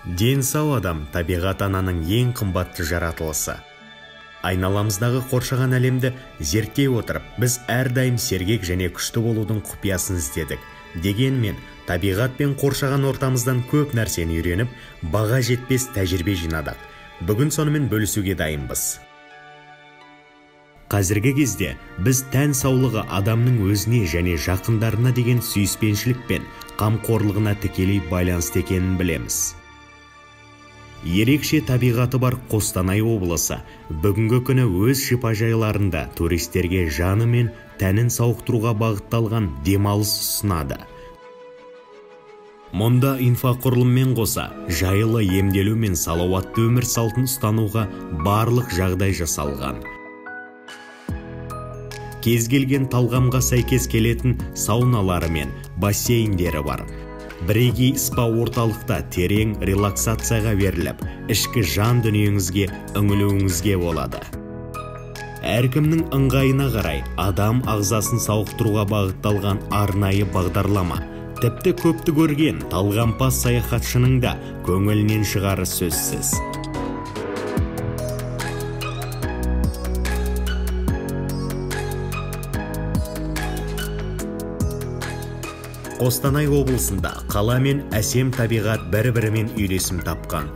Дені сау адам табиғат ананың ең қымбатты жаратылысы. Айналамыздағы қоршаған әлемді зерттей отырып, біз әрдайым сергек және күшті болудың құпиясын іздедік. Дегенмен, табиғат пен қоршаған ортамыздан көп нәрсені үйреніп, баға жетпес тәжірибе жинадық. Бүгін сонымен бөлісуге дайынбыз. Қазіргі кезде біз тән саулығы адамның өзіне және жақындарына деген сүйіспеншілік пен қамқорлығына тікелей байланысты екенін білеміз. Ерекше табиғаты бар Қостанай облысы бүгінгі күні өз шипажайларында туристерге жаны мен тәнін сауықтыруға бағытталған демалыс ұсынады. Мұнда инфрақұрылыммен қоса жайлы емделу мен салауатты өмір салтын ұстануға барлық жағдай жасалған. Кез келген талғамға сәйкес келетін сауналары мен бассейндері бар. Бірегей спа орталықта терең релаксацияға беріліп, ішкі жан дүниеңізге үңілуіңізге болады. Әркімнің ыңғайына қарай адам ағзасын сауықтыруға бағытталған арнайы бағдарлама. Тіпті көпті көрген талғампаз саяхатшының да көңілінен шығары сөзсіз. Қостанай облысында қала мен әсем табиғат бір-бірімен үйлесім тапқан.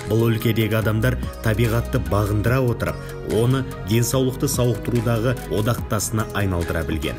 Бұл өлкедегі адамдар табиғатты бағындыра отырып, оны денсаулықты сауықтырудағы одақтасына айналдыра білген.